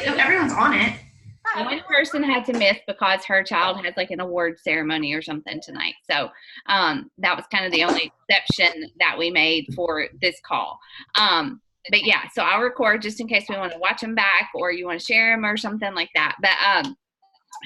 like everyone's on it. One person had to miss because her child had like an award ceremony or something tonight. So that was kind of the only exception that we made for this call. But yeah, so I'll record just in case we want to watch them back or you want to share them or something like that. But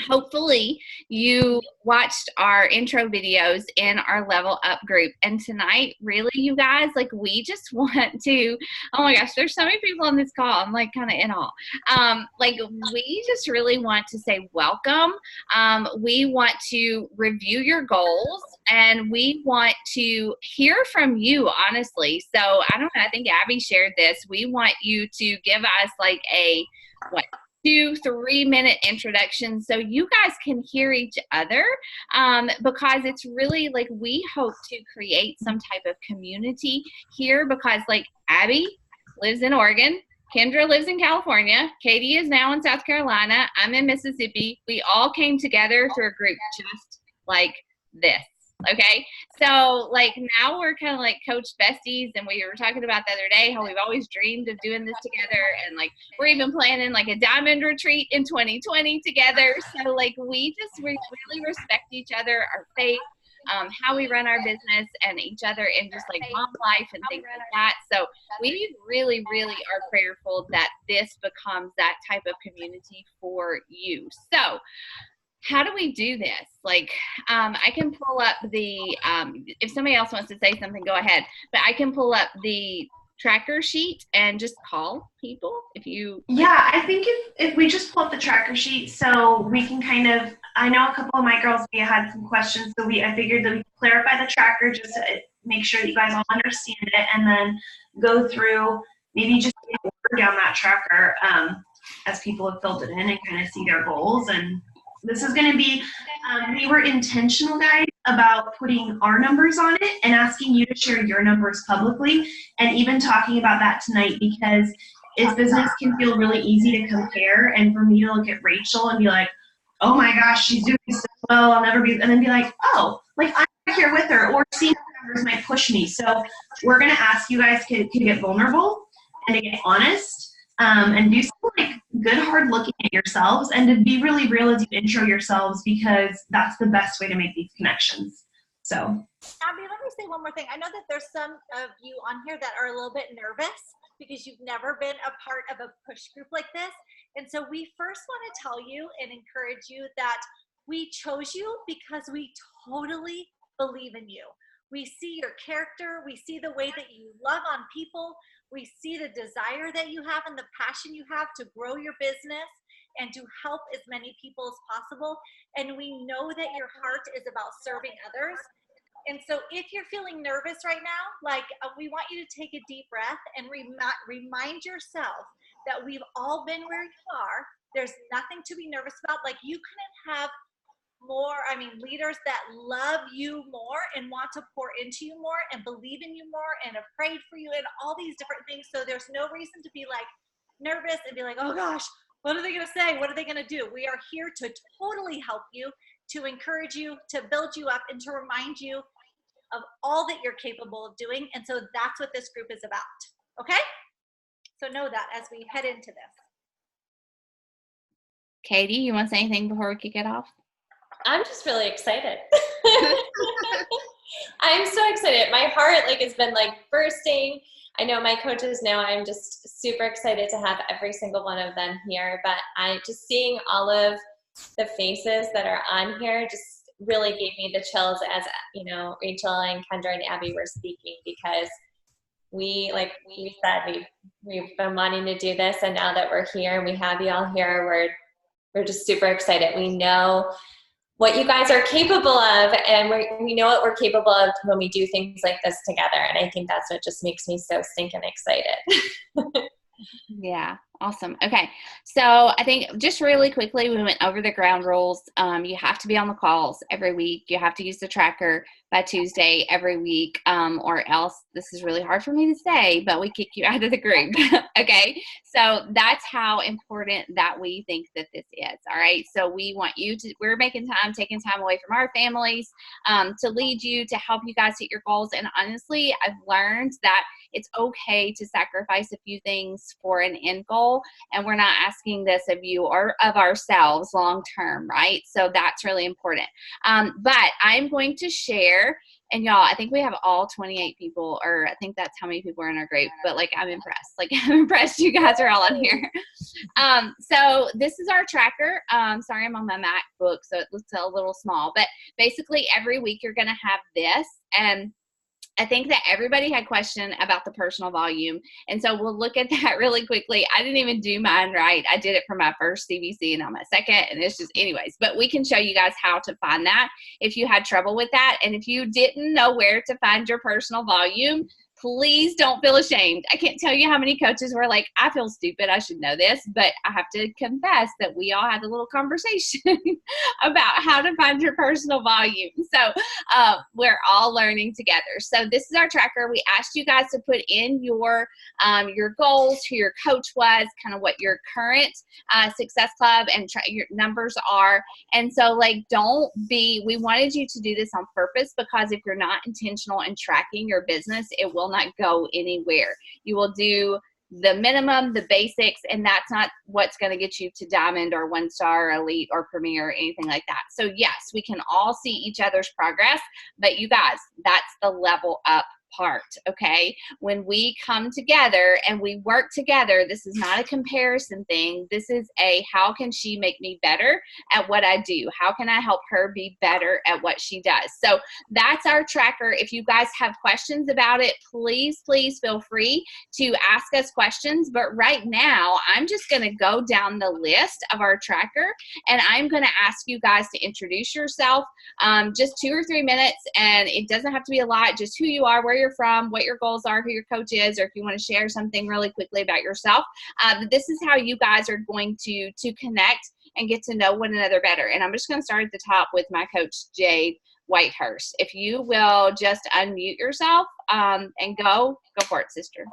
hopefully you watched our intro videos in our Level Up group. And tonight, really, you guys, like we just want to, oh my gosh, there's so many people on this call. I'm like kind of in awe. Like we just really want to say welcome. We want to review your goals and we want to hear from you, honestly. So I don't know, I think Abby shared this. We want you to give us like a, 2-3 minute introduction so you guys can hear each other, because it's really like we hope to create some type of community here, because like Abby lives in Oregon, Kendra lives in California, Katie is now in South Carolina, I'm in Mississippi. We all came together through a group just like this. Okay, so like now we're kind of like coach besties, and we were talking about the other day how we've always dreamed of doing this together, and like we're even planning like a diamond retreat in 2020 together. So like we really respect each other, our faith, how we run our business, and each other in just like mom life and things like that. So we really, really are prayerful that this becomes that type of community for you. So how do we do this? Like, I can pull up the, if somebody else wants to say something, go ahead. But I can pull up the tracker sheet and just call people if you. Yeah, I think if we just pull up the tracker sheet so we can kind of, I know a couple of my girls, we had some questions, so I figured that we could clarify the tracker just to make sure that you guys all understand it, and then go through maybe just order down that tracker as people have filled it in and kind of see their goals. And this is going to be, we were intentional, guys, about putting our numbers on it and asking you to share your numbers publicly, and even talking about that tonight, because it's business can feel really easy to compare, and for me to look at Rachel and be like, oh my gosh, she's doing so well, I'll never be, and then be like, oh, like I'm here with her, or seeing her numbers might push me. So we're going to ask you guys to get vulnerable and to get honest. And do some like good hard looking at yourselves, and to be really real as you intro yourselves, because that's the best way to make these connections. So Abby, let me say one more thing. I know that there's some of you on here that are a little bit nervous because you've never been a part of a push group like this. And so we first want to tell you and encourage you that we chose you because we totally believe in you. We see your character, we see the way that you love on people, we see the desire that you have and the passion you have to grow your business and to help as many people as possible. And we know that your heart is about serving others. And so if you're feeling nervous right now, like we want you to take a deep breath and remind yourself that we've all been where you are. There's nothing to be nervous about. Like you couldn't have leaders that love you more and want to pour into you more and believe in you more and have prayed for you and all these different things. So there's no reason to be like nervous and be like, oh gosh, what are they going to say? What are they going to do? We are here to totally help you, to encourage you, to build you up, and to remind you of all that you're capable of doing. And so that's what this group is about. Okay? So know that as we head into this. Katie, you want to say anything before we kick it off? I'm just really excited. I'm so excited. My heart has been bursting. I know my coaches know I'm just super excited to have every single one of them here, but I just seeing all of the faces that are on here just really gave me the chills as, Rachel and Kendra and Abby were speaking, because we've been wanting to do this, and now that we're here and we have you all here, we're just super excited. We know what you guys are capable of, and we know what we're capable of when we do things like this together. And I think that's what just makes me so stinking excited. Yeah, awesome. Okay, so I think just really quickly, we went over the ground rules. You have to be on the calls every week. You have to use the tracker by Tuesday every week, or else, this is really hard for me to say, but we kick you out of the group. Okay, so that's how important that we think that this is. All right, so we want you to, we're taking time away from our families to lead you, to help you guys hit your goals. And honestly, I've learned that it's okay to sacrifice a few things for an end goal. goal, and we're not asking this of you or of ourselves long term, right? So that's really important. But I'm going to share, and y'all, I think we have all 28 people, or I think that's how many people are in our group, but like, I'm impressed. Like, I'm impressed you guys are all on here. So this is our tracker. Sorry, I'm on my MacBook, so it looks a little small, but basically every week you're going to have this. And I think that everybody had a question about the personal volume. And so we'll look at that really quickly. I didn't even do mine right. I did it for my first CBC and on my second, and it's just anyways, but we can show you guys how to find that if you had trouble with that. And if you didn't know where to find your personal volume, please don't feel ashamed. I can't tell you how many coaches were like, I feel stupid, I should know this, but I have to confess that we all had a little conversation about how to find your personal volume. So we're all learning together. So this is our tracker. We asked you guys to put in your goals, who your coach was, kind of what your current Success Club and your numbers are. And so like, we wanted you to do this on purpose, because if you're not intentional in tracking your business, it will not go anywhere. You will do the minimum, the basics, and that's not what's going to get you to diamond or 1-star, elite, or premier, or anything like that. So yes, we can all see each other's progress, but you guys, that's the level up part, okay? When we come together and we work together, this is not a comparison thing. This is a, how can she make me better at what I do? How can I help her be better at what she does? So that's our tracker. If you guys have questions about it, please feel free to ask us questions. But right now, I'm just going to go down the list of our tracker, and I'm going to ask you guys to introduce yourself, just 2 or 3 minutes, and it doesn't have to be a lot, just who you are, where you're from, what your goals are, who your coach is, or if you want to share something really quickly about yourself. This is how you guys are going to connect and get to know one another better. And I'm just going to start at the top with my coach, Jade Whitehurst. If you will just unmute yourself and go for it, sister.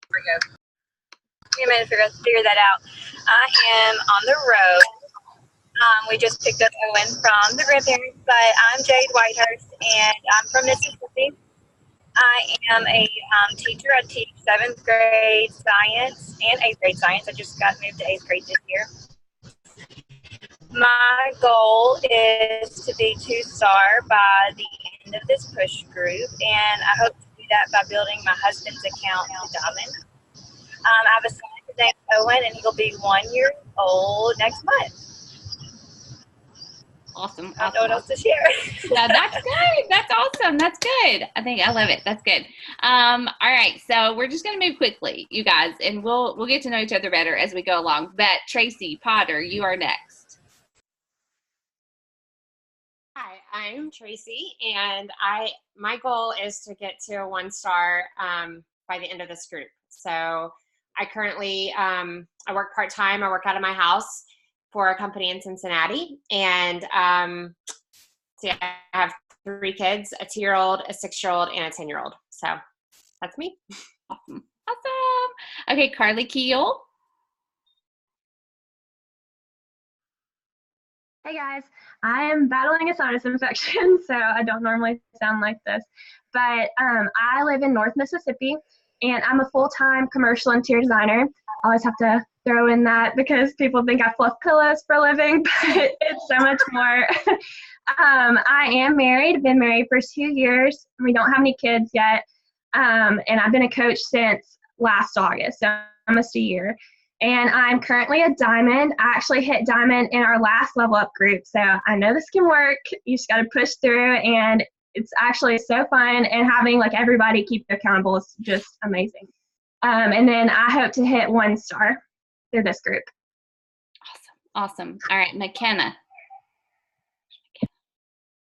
Here we go. Give me a minute to figure that out. I am on the road. We just picked up Owen from the grandparents, but I'm Jade Whitehurst, and I'm from Mississippi. I am a teacher. I teach 7th grade science and 8th grade science. I just got moved to 8th grade this year. My goal is to be 2-star by the end of this push group, and I hope to do that by building my husband's account to Diamond. I have a son named Owen, and he'll be 1 year old next month. Awesome. I don't know what else to share. Yeah, that's good. That's awesome. That's good. I love it. That's good. All right. So we're just going to move quickly, you guys, and we'll get to know each other better as we go along. But Tracy Potter, you are next. Hi, I'm Tracy, and my goal is to get to a 1-star by the end of this group. So I currently I work part-time. I work out of my house for a company in Cincinnati, and so yeah, I have 3 kids, a 2-year-old, a 6-year-old, and a 10-year-old. So that's me. Awesome. Okay, Carly Keel. Hey guys, I am battling a sinus infection, so I don't normally sound like this, but I live in North Mississippi, and I'm a full-time commercial interior designer. I always have to throw in that because people think I fluff pillows for a living, but it's so much more. I am married, been married for 2 years. We don't have any kids yet, and I've been a coach since last August, so almost a year. And I'm currently a diamond. I actually hit diamond in our last level up group, so I know this can work. You just got to push through, and it's actually so fun, and having like everybody keep you accountable is just amazing. And then I hope to hit 1-star through this group. Awesome. All right, McKenna.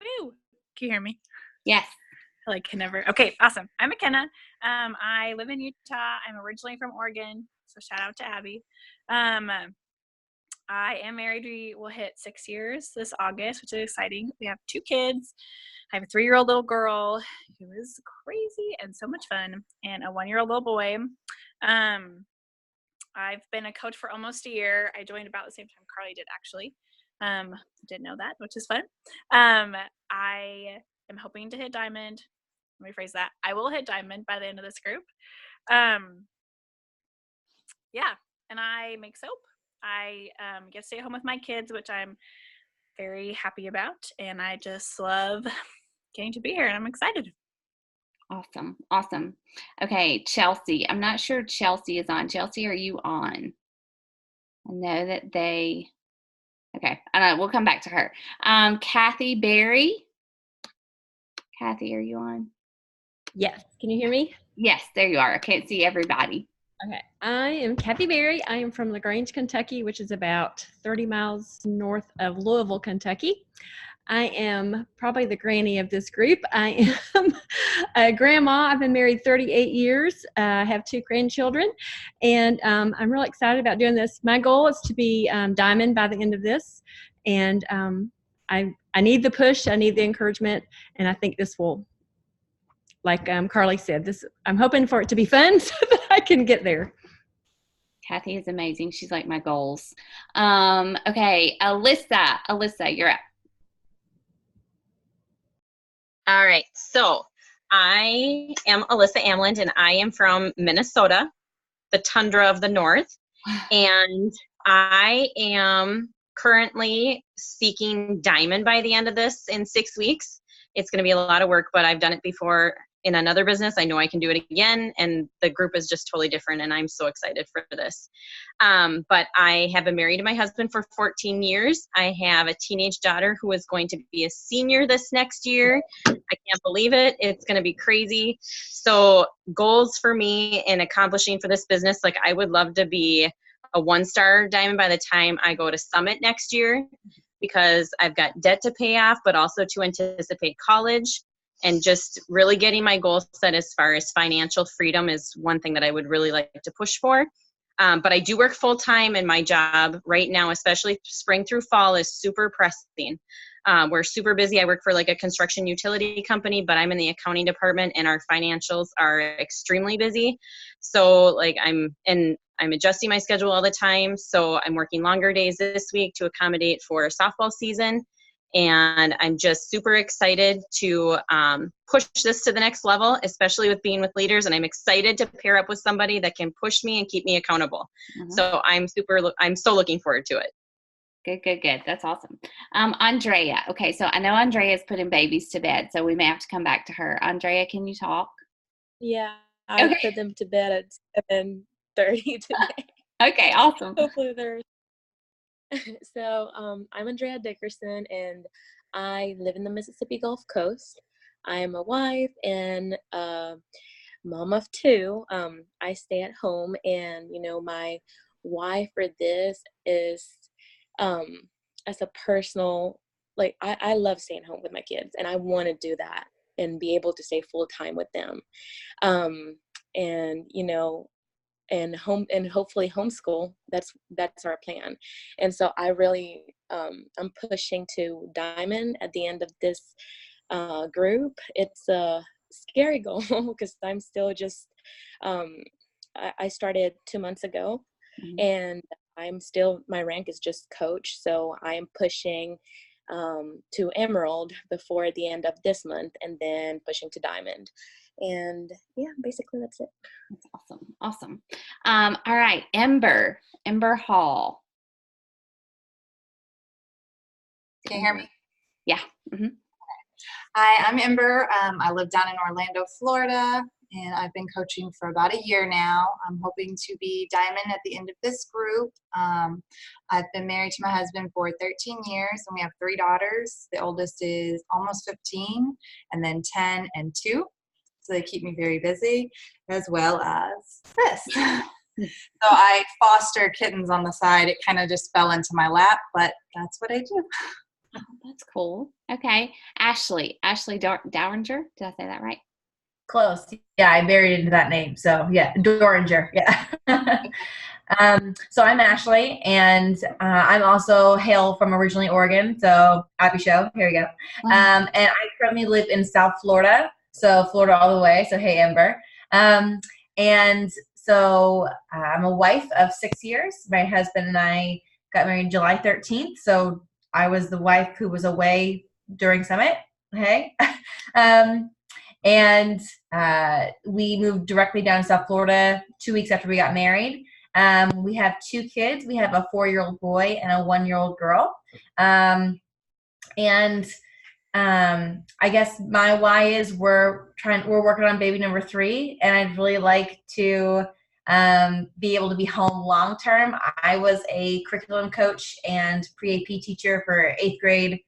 Woo! Can you hear me? Yes. I like can never. Okay, awesome. I'm McKenna. I live in Utah. I'm originally from Oregon, so shout out to Abby. I am married. We will hit 6 years this August, which is exciting. We have 2 kids. I have a 3-year-old little girl who is crazy and so much fun, and a 1-year-old little boy. I've been a coach for almost a year. I joined about the same time Carly did, actually. Didn't know that, which is fun. I am hoping to hit diamond let me phrase that. I will hit diamond by the end of this group. Yeah, and I make soap. I get to stay at home with my kids, which I'm very happy about, and I just love getting to be here, and I'm excited. Awesome. Awesome. Okay, Chelsea. I'm not sure Chelsea is on. Chelsea, are you on? I know that they, okay, I don't know, we'll come back to her. Kathy Berry. Kathy, are you on? Yes. Can you hear me? Yes, there you are. I can't see everybody. Okay. I am Kathy Berry. I am from LaGrange, Kentucky, which is about 30 miles north of Louisville, Kentucky. I am probably the granny of this group. I am a grandma. I've been married 38 years. I have 2 grandchildren, and I'm really excited about doing this. My goal is to be diamond by the end of this, and I need the push. I need the encouragement, and I think this will, like Carly said, I'm hoping for it to be fun so that I can get there. Kathy is amazing. She's like my goals. Okay, Alyssa, you're up. All right, so I am Alyssa Amland, and I am from Minnesota, the tundra of the north, and I am currently seeking diamond by the end of this in 6 weeks. It's going to be a lot of work, but I've done it before in another business. I know I can do it again, and the group is just totally different, and I'm so excited for this. But I have been married to my husband for 14 years. I have a teenage daughter who is going to be a senior this next year. I can't believe it. It's going to be crazy. So goals for me in accomplishing for this business, like I would love to be a 1-star diamond by the time I go to Summit next year, because I've got debt to pay off, but also to anticipate college. And just really getting my goals set as far as financial freedom is one thing that I would really like to push for. But I do work full time, and my job right now, especially spring through fall, is super pressing. We're super busy. I work for like a construction utility company, but I'm in the accounting department, and our financials are extremely busy. So like I'm adjusting my schedule all the time. So I'm working longer days this week to accommodate for softball season. And I'm just super excited to push this to the next level, especially with being with leaders. And I'm excited to pair up with somebody that can push me and keep me accountable. Mm-hmm. So I'm so looking forward to it. Good. That's awesome. Andrea. Okay, so I know Andrea's putting babies to bed, so we may have to come back to her. Andrea, can you talk? Yeah, I put them to bed at 7:30 today. Okay, awesome. Hopefully they're So I'm Andrea Dickerson, and I live in the Mississippi Gulf Coast. I am a wife and a mom of 2. I stay at home, and my why for this is as a personal, like I love staying home with my kids, and I want to do that and be able to stay full time with them, and hopefully homeschool. That's our plan. And so I really I'm pushing to diamond at the end of this group. It's a scary goal because I'm still just I started 2 months ago, mm-hmm. and my rank is just coach, so I am pushing to emerald before the end of this month, and then pushing to diamond. And yeah, basically that's it. That's awesome. All right, Ember Hall. Can you hear me? Yeah. Mm-hmm. Hi, I'm Ember. I live down in Orlando, Florida, and I've been coaching for about a year now. I'm hoping to be diamond at the end of this group. I've been married to my husband for 13 years, and we have 3 daughters. The oldest is almost 15, and then 10 and 2. So they keep me very busy, as well as this. So I foster kittens on the side. It kind of just fell into my lap, but that's what I do. Oh, that's cool. Okay. Ashley Dowringer. Did I say that right? Close. Yeah, I buried into that name. So yeah, Doringer. Yeah. So I'm Ashley, and I'm also hail from originally Oregon. So happy show. Here we go. And I currently live in South Florida. So Florida all the way. So hey, Ember. And so I'm a wife of 6 years. My husband and I got married July 13th. So I was the wife who was away during Summit. Hey. And we moved directly down to South Florida 2 weeks after we got married. We have 2 kids. We have a 4-year-old boy and a 1-year-old girl. I guess my why is we're working on baby number 3, and I'd really like to be able to be home long term. I was a curriculum coach and pre-AP teacher for 8th grade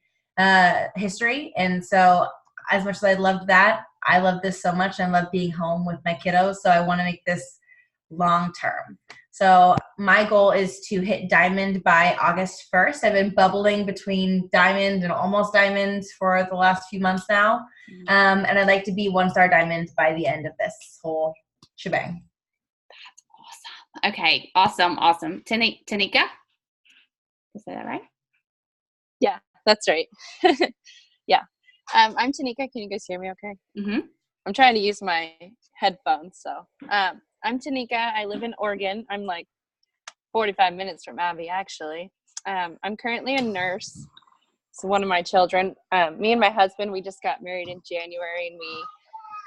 history, and so as much as I loved that, I love this so much. I love being home with my kiddos, so I want to make this long term. So my goal is to hit diamond by August 1st. I've been bubbling between diamond and almost diamond for the last few months now. And I'd like to be 1-star diamond by the end of this whole shebang. That's awesome. Okay, awesome. Tanika? Did I say that right? Yeah, that's right. Yeah. I'm Tanika. Can you guys hear me okay? Mm-hmm. I'm trying to use my headphones, so. I'm Tanika. I live in Oregon. I'm like 45 minutes from Abby, actually. I'm currently a nurse. So one of my children, me and my husband, we just got married in January, and we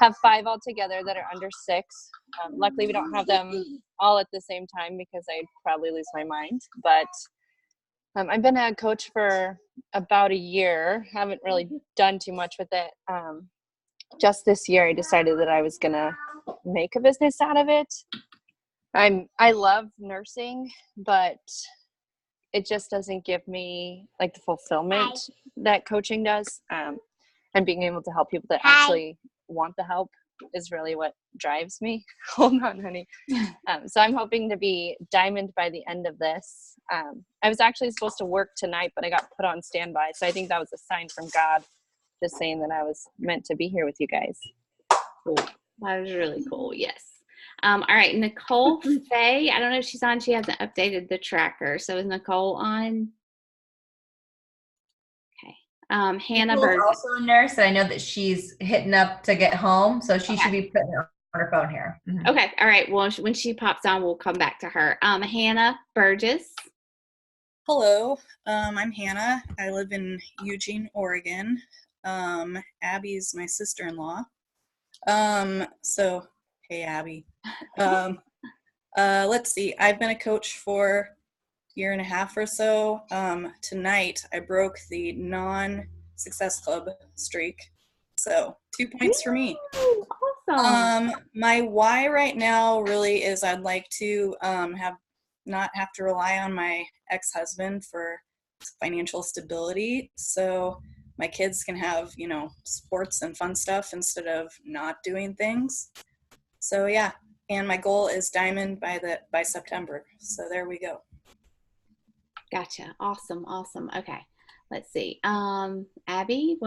have 5 altogether that are under 6. Luckily, we don't have them all at the same time because I'd probably lose my mind. But I've been a coach for about a year. Haven't really done too much with it. Just this year, I decided that I was going to make a business out of it. I love nursing, but it just doesn't give me like the fulfillment that coaching does. And being able to help people that actually want the help is really what drives me. Hold on, honey. So I'm hoping to be diamond by the end of this. I was actually supposed to work tonight, but I got put on standby. So I think that was a sign from God, just saying that I was meant to be here with you guys. Cool. That was really cool. Yes. All right. Nicole Faye. I don't know if she's on. She hasn't updated the tracker. So is Nicole on? Okay. Hannah Nicole's Bird. also a nurse, and I know that she's hitting up to get home, so she should be putting it on her phone here. Mm-hmm. Okay. All right. Well, when she pops on, we'll come back to her. Hannah Burgess. Hello. I'm Hannah. I live in Eugene, Oregon. Abby's my sister-in-law. So, hey, Abby. Let's see. I've been a coach for a year and a half or so. Tonight, I broke the non-Success Club streak. So, 2 points for me. Awesome. My why right now really is I'd like to not have to rely on my ex-husband for financial stability. So my kids can have, sports and fun stuff instead of not doing things. So yeah, and my goal is diamond by September. So there we go. Gotcha. Awesome. Okay. Let's see. Abby,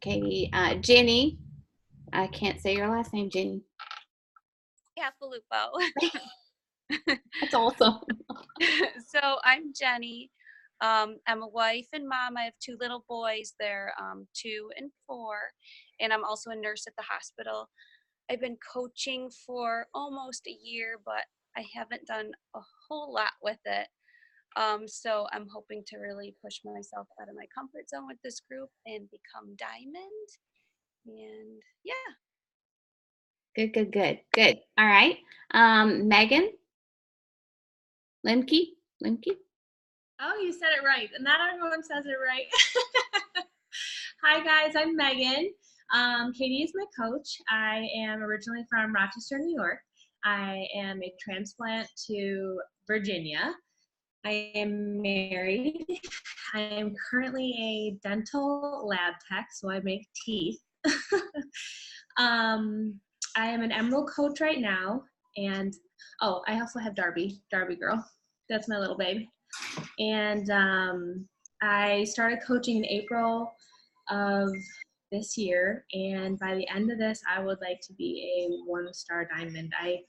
Katie, Jenny. I can't say your last name, Jenny. Yeah, Filippo. That's awesome. So I'm Jenny. I'm a wife and mom. I have 2 little boys. They're 2 and 4, and I'm also a nurse at the hospital. I've been coaching for almost a year, but I haven't done a whole lot with it. So I'm hoping to really push myself out of my comfort zone with this group and become diamond. And yeah. Good. All right. Megan Lemke. Oh, you said it right. Not everyone says it right. Hi, guys. I'm Megan. Katie is my coach. I am originally from Rochester, New York. I am a transplant to Virginia. I am married. I am currently a dental lab tech, so I make teeth. I am an Emerald coach right now. And, I also have Darby girl. That's my little babe. And I started coaching in April of this year, and by the end of this, I would like to be a 1-star diamond. I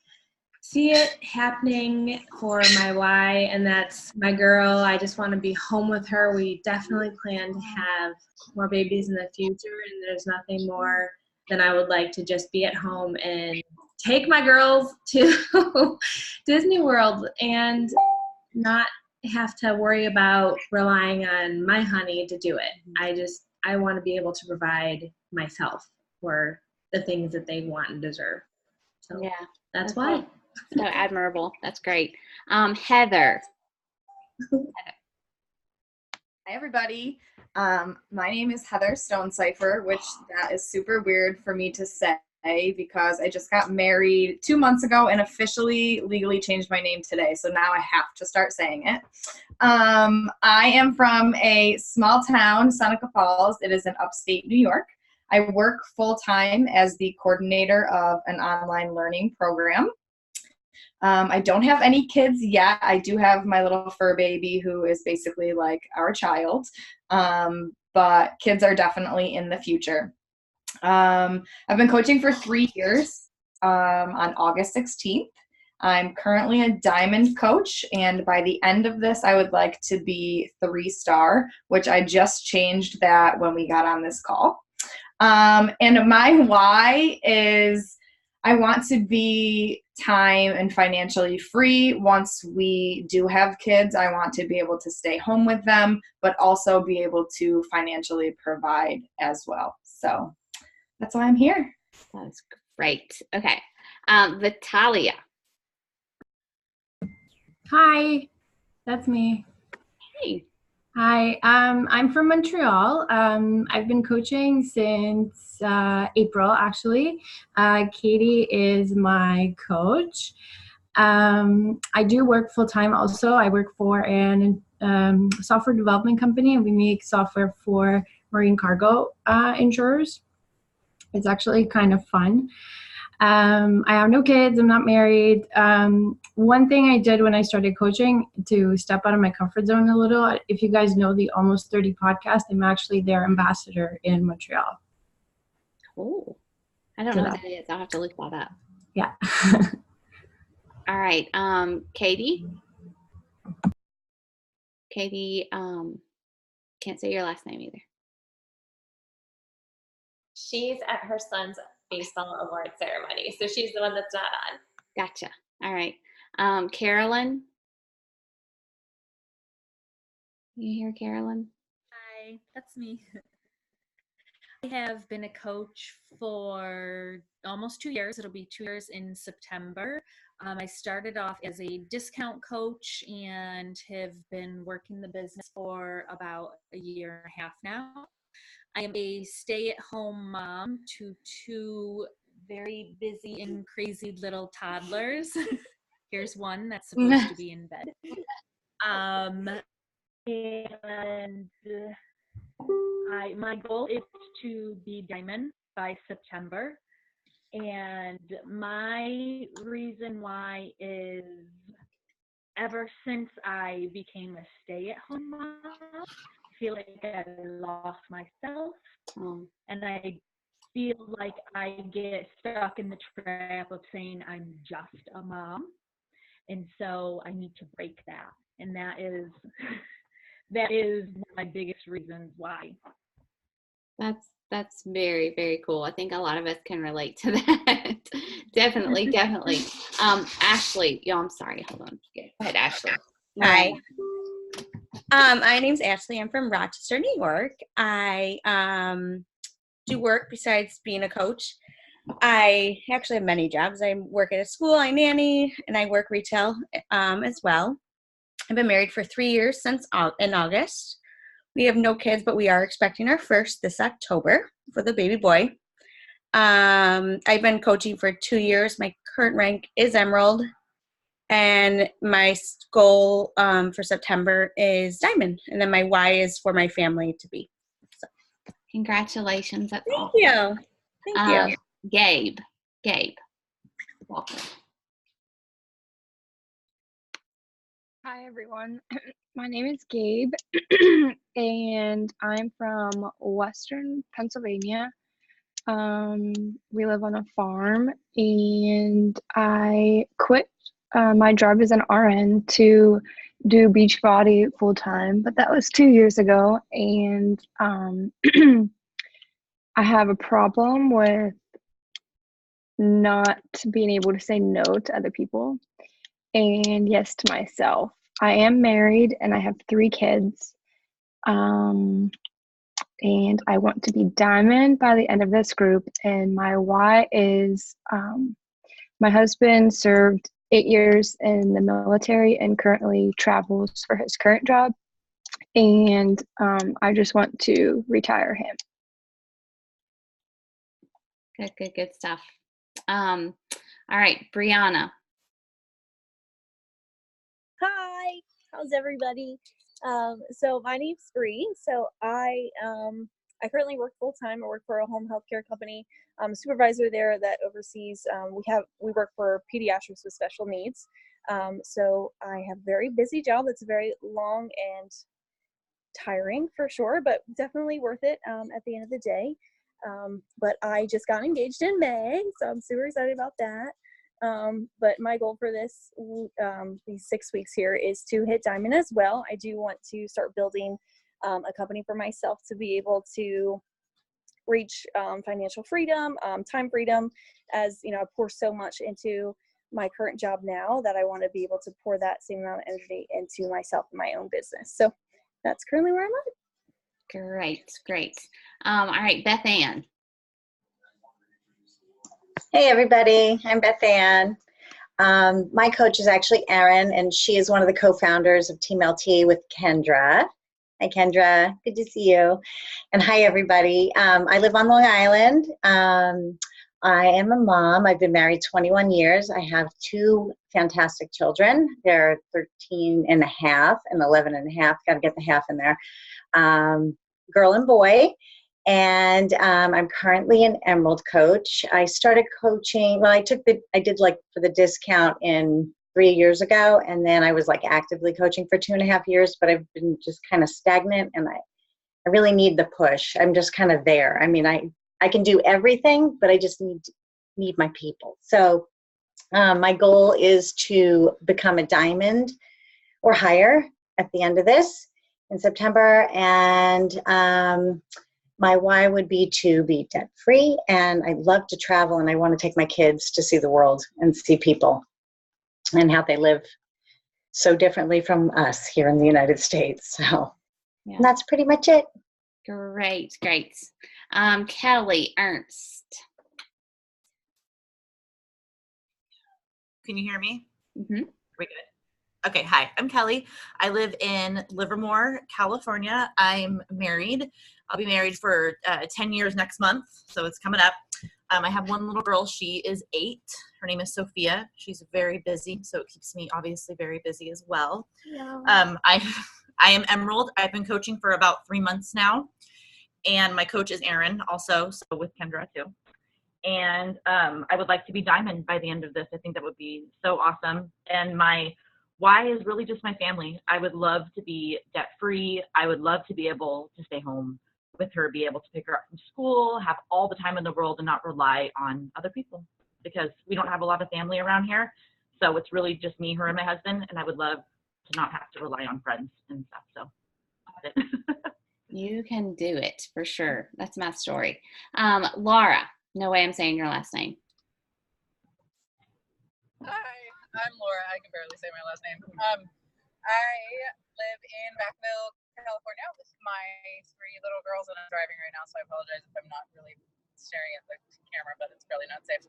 see it happening for my why, and that's my girl. I just want to be home with her. We definitely plan to have more babies in the future, and there's nothing more than I would like to just be at home and take my girls to Disney World and not have to worry about relying on my honey to do it. I want to be able to provide myself for the things that they want and deserve. So Yeah, that's why. So admirable. That's great. Heather. Hi, everybody. My name is Heather Stonecipher, which that is super weird for me to say because I just got married 2 months ago and officially legally changed my name today. So now I have to start saying it. I am from a small town, Seneca Falls. It is in upstate New York. I work full-time as the coordinator of an online learning program. I don't have any kids yet. I do have my little fur baby who is basically like our child, but kids are definitely in the future. I've been coaching for 3 years on August 16th. I'm currently a diamond coach, and by the end of this, I would like to be 3-star, which I just changed that when we got on this call. And my why is I want to be time and financially free. Once we do have kids, I want to be able to stay home with them, but also be able to financially provide as well. So that's why I'm here. That's great. Okay. Vitalia. Hi, that's me. Hey. Hi, I'm from Montreal. I've been coaching since April, actually. Katie is my coach. I do work full-time also. I work for an software development company, and we make software for marine cargo insurers. It's actually kind of fun. I have no kids. I'm not married. One thing I did when I started coaching to step out of my comfort zone a little, if you guys know the Almost 30 podcast, I'm actually their ambassador in Montreal. Cool. I don't know what that is. I'll have to look that up. Yeah. All right. Katie. Katie, can't say your last name either. She's at her son's baseball award ceremony, so she's the one that's not on. Gotcha. All right. Carolyn. You hear Carolyn? Hi, that's me. I have been a coach for almost 2 years. It'll be 2 years in September. I started off as a discount coach and have been working the business for about a year and a half now. I am a stay-at-home mom to 2 very busy and crazy little toddlers. Here's one that's supposed to be in bed. And my goal is to be diamond by September. And my reason why is ever since I became a stay-at-home mom, I feel like I lost myself. And I feel like I get stuck in the trap of saying I'm just a mom. And so I need to break that. And that is one of my biggest reasons why. That's very, very cool. I think a lot of us can relate to that. Definitely. Ashley, I'm sorry. Hold on. Go ahead, Ashley. Hi. My name's Ashley. I'm from Rochester, New York. I do work besides being a coach. I actually have many jobs. I work at a school, I nanny, and I work retail as well. I've been married for 3 years in August. We have no kids, but we are expecting our first this October for the baby boy. I've been coaching for 2 years. My current rank is Emerald, and my goal for September is Diamond, and then my why is for my family to be. So. Congratulations. That's Thank awesome. you. Thank you. Gabe. Welcome. Hi, everyone. My name is Gabe, and I'm from Western Pennsylvania. We live on a farm, and I quit my job as an RN to do Beachbody full time, but that was 2 years ago, and I have a problem with not being able to say no to other people and yes to myself. I am married and I have 3 kids. and I want to be diamond by the end of this group. And my why is my husband served 8 years in the military and currently travels for his current job. And I just want to retire him. Good stuff. All right, Brianna. Hi, how's everybody? So my name's Bree. So I currently work full time. I work for a home healthcare company. I'm a supervisor there that oversees. We work for pediatrics with special needs. So I have a very busy job. It's very long and tiring for sure, but definitely worth it at the end of the day. But I just got engaged in May, so I'm super excited about that. But my goal for these 6 weeks here is to hit diamond as well. I do want to start building a company for myself to be able to reach financial freedom, time freedom, as you know, I pour so much into my current job now that I want to be able to pour that same amount of energy into myself and my own business. So that's currently where I'm at. Great. All right, Beth Ann. Hey everybody, I'm Beth Ann. My coach is actually Erin, and she is one of the co-founders of Team LT with Kendra. Hi Kendra, good to see you. And hi everybody. I live on Long Island. I am a mom. I've been married 21 years. I have 2 fantastic children. They're 13 and a half and 11 and a half. Got to get the half in there. Girl and boy. And I'm currently an Emerald coach. I started coaching, well, I did like for the discount in 3 years ago, and then I was like actively coaching for 2.5 years, but I've been just kind of stagnant, and I really need the push. I'm just kind of there. I mean, I can do everything, but I just need my people. So my goal is to become a diamond or higher at the end of this in September, and my why would be to be debt-free, and I love to travel, and I want to take my kids to see the world and see people and how they live so differently from us here in the United States. So that's pretty much it. Great. Kelly Ernst. Can you hear me? Mm-hmm. We good? Okay, hi, I'm Kelly. I live in Livermore, California. I'm married. I'll be married for 10 years next month, so it's coming up. I have one little girl. She is 8. Her name is Sophia. She's very busy, so it keeps me obviously very busy as well. Yeah. I am Emerald. I've been coaching for about 3 months now, and my coach is Erin also, so with Kendra too. And I would like to be diamond by the end of this. I think that would be so awesome. And my why is really just my family. I would love to be debt-free. I would love to be able to stay home with her, be able to pick her up from school, have all the time in the world and not rely on other people, because we don't have a lot of family around here. So it's really just me, her, and my husband. And I would love to not have to rely on friends and stuff. So that's it. You can do it for sure. That's my story. Laura, no way I'm saying your last name. Hi, I'm Laura. I can barely say my last name. I live in Vacaville, California with my 3 little girls, and I'm driving right now, so I apologize if I'm not really staring at the camera, but it's probably not safe.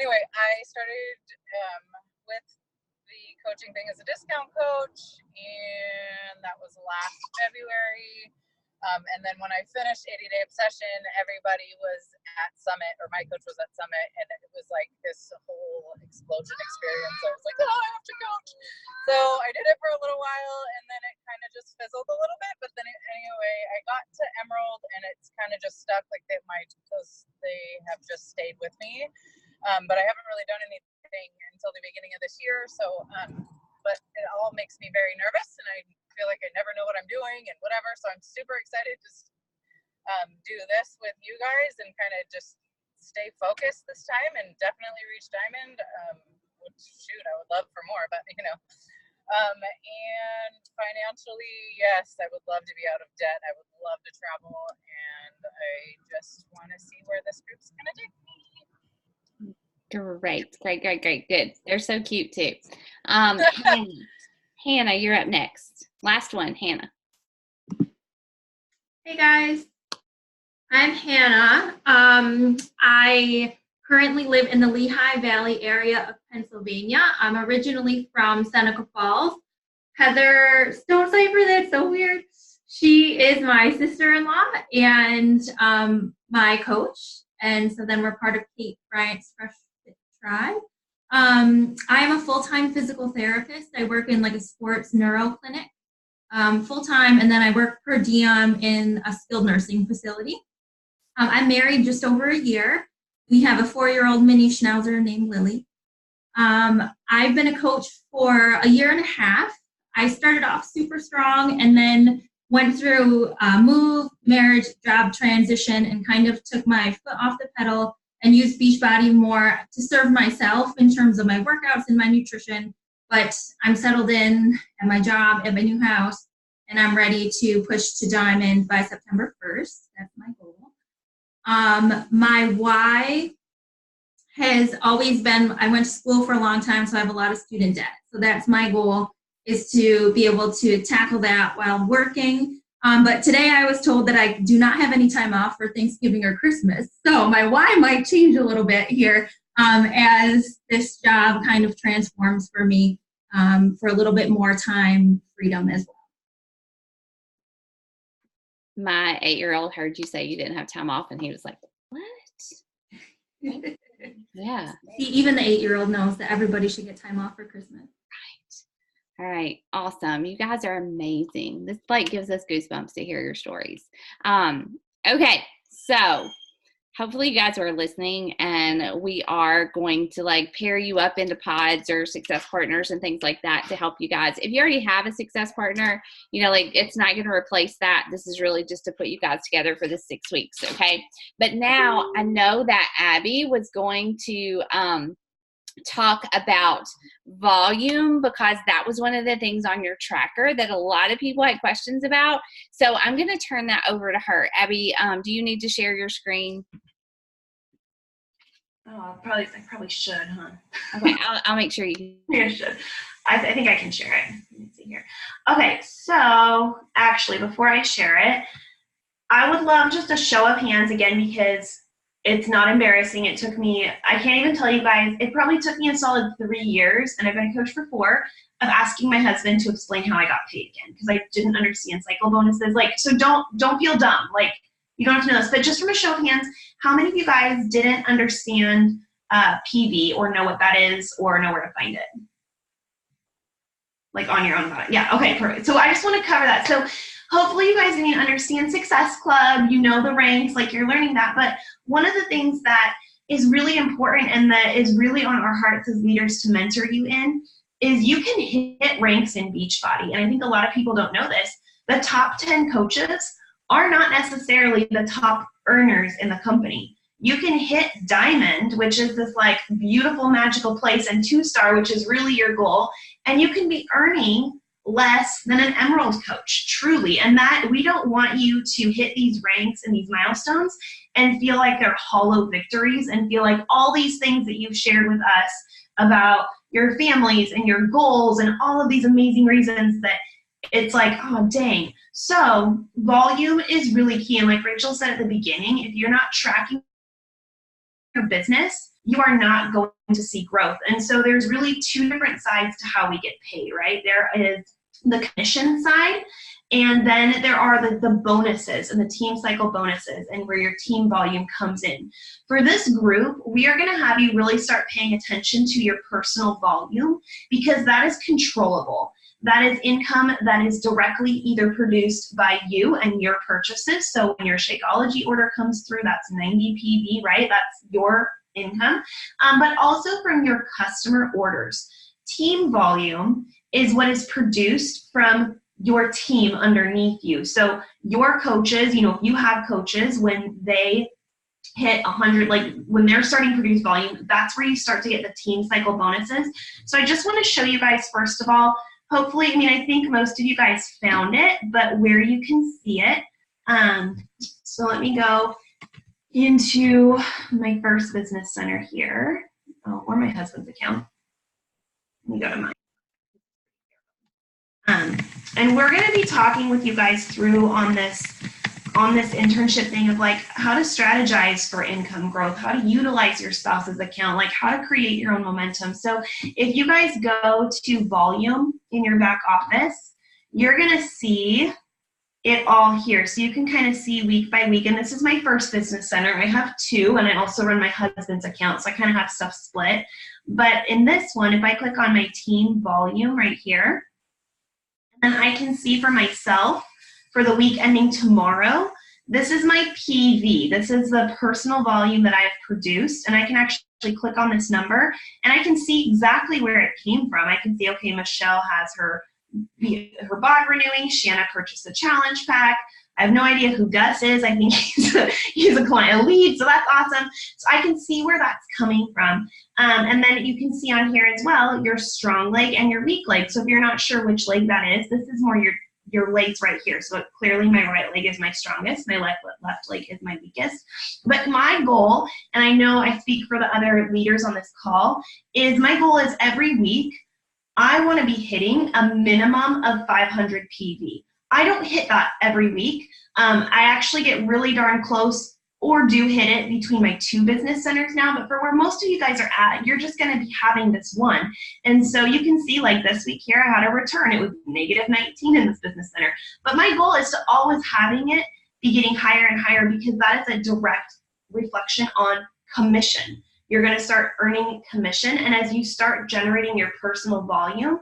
Anyway, I started with the coaching thing as a discount coach, and that was last February. And then when I finished 80-Day Obsession, everybody was at Summit, or my coach was at Summit, and it was like this whole explosion experience. I was like, oh, I have to coach. So I did it for a little while, and then it kind of just fizzled a little bit. But then anyway, I got to Emerald, and it's kind of just stuck. Like they have just stayed with me. But I haven't really done anything until the beginning of this year. So, but it all makes me very nervous, and I feel like I never know what I'm doing and whatever. So I'm super excited to do this with you guys and kind of just stay focused this time and definitely reach diamond. Shoot, I would love for more, but you know. And financially, yes, I would love to be out of debt. I would love to travel, and I just want to see where this group's gonna take me. Great. Good. They're so cute too. Hannah, you're up next. Last one, Hannah. Hey guys, I'm Hannah. I currently live in the Lehigh Valley area of Pennsylvania. I'm originally from Seneca Falls. Heather Stonecipher, that's so weird. She is my sister-in-law and my coach. And so then we're part of Kate Bryant's Fresh Fit Tribe. I am a full-time physical therapist. I work in like a sports neuro clinic full-time, and then I work per diem in a skilled nursing facility. I'm married just over a year. We have a 4-year-old mini schnauzer named Lily. I've been a coach for a year and a half. I started off super strong and then went through move, marriage, job transition, and kind of took my foot off the pedal and used Beachbody more to serve myself in terms of my workouts and my nutrition. But I'm settled in at my job, at my new house, and I'm ready to push to Diamond by September 1st. That's my goal. My why has always been, I went to school for a long time, so I have a lot of student debt. So that's my goal, is to be able to tackle that while working. But today I was told that I do not have any time off for Thanksgiving or Christmas. So my why might change a little bit here as this job kind of transforms for me for a little bit more time freedom as well. My 8-year-old heard you say you didn't have time off, and he was like, what? Yeah. See, even the 8-year-old knows that everybody should get time off for Christmas. All right. Awesome. You guys are amazing. This like gives us goosebumps to hear your stories. Okay. So hopefully you guys are listening, and we are going to like pair you up into pods or success partners and things like that to help you guys. If you already have a success partner, you know, like it's not going to replace that. This is really just to put you guys together for the 6 weeks. Okay. But now I know that Abby was going to, talk about volume, because that was one of the things on your tracker that a lot of people had questions about. So I'm going to turn that over to her. Abby, do you need to share your screen? Oh, I probably should, huh? Okay, I'll make sure you. Yeah, should. I think I can share it. Let me see here. Okay, so actually, before I share it, I would love just a show of hands again, because it's not embarrassing. It took me, I can't even tell you guys, it probably took me a solid 3 years, and I've been a coach for 4, of asking my husband to explain how I got paid again, because I didn't understand cycle bonuses. Like, so don't feel dumb. Like, you don't have to know this, but just from a show of hands, how many of you guys didn't understand PV or know what that is or know where to find it? Like on your own body. Yeah, okay, perfect. So I just want to cover that. So hopefully you guys need to understand Success Club, you know the ranks, like you're learning that. But one of the things that is really important and that is really on our hearts as leaders to mentor you in is you can hit ranks in Beachbody. And I think a lot of people don't know this. The top 10 coaches are not necessarily the top earners in the company. You can hit Diamond, which is this like beautiful, magical place, and 2-star, which is really your goal. And you can be earning less than an Emerald coach, truly. And that we don't want you to hit these ranks and these milestones and feel like they're hollow victories and feel like all these things that you've shared with us about your families and your goals and all of these amazing reasons that it's like, oh, dang. So volume is really key. And like Rachel said at the beginning, if you're not tracking your business, you are not going to see growth. And so there's really 2 different sides to how we get paid, right? There is the commission side, and then there are the bonuses and the team cycle bonuses and where your team volume comes in. For this group, we are going to have you really start paying attention to your personal volume, because that is controllable. That is income that is directly either produced by you and your purchases. So when your Shakeology order comes through, that's 90 PV, right? That's your income, but also from your customer orders. Team volume is what is produced from your team underneath you. So your coaches, you know, if you have coaches, when they hit 100, like when they're starting to produce volume, that's where you start to get the team cycle bonuses. So I just want to show you guys, first of all, hopefully, I mean, I think most of you guys found it, but where you can see it. So let me go into my First Business Center here, or my husband's account. Let me go to mine. And we're going to be talking with you guys through on this on this internship thing of like how to strategize for income growth, how to utilize your spouse's account, like how to create your own momentum. So if you guys go to volume in your back office, you're going to see it all here. So you can kind of see week by week, and this is my first business center. I have two, and I also run my husband's account, so I kind of have stuff split. But in this one, if I click on my team volume right here, and I can see for myself, for the week ending tomorrow, this is my PV. This is the personal volume that I've produced, and I can actually click on this number, and I can see exactly where it came from. I can see, okay, Michelle has her bot renewing. Shanna purchased a challenge pack. I have no idea who Gus is. I think he's a client lead, so that's awesome. So I can see where that's coming from. And then you can see on here as well your strong leg and your weak leg. So if you're not sure which leg that is, this is more your legs right here. So clearly my right leg is my strongest, my left leg is my weakest. But my goal, and I know I speak for the other leaders on this call, is my goal is every week I want to be hitting a minimum of 500 PV. I don't hit that every week. I actually get really darn close or do hit it between my two business centers now, but for where most of you guys are at, you're just going to be having this one. And so you can see like this week here, I had a return. It was negative 19 in this business center. But my goal is to always having it be getting higher and higher, because that is a direct reflection on commission. You're going to start earning commission, and as you start generating your personal volume,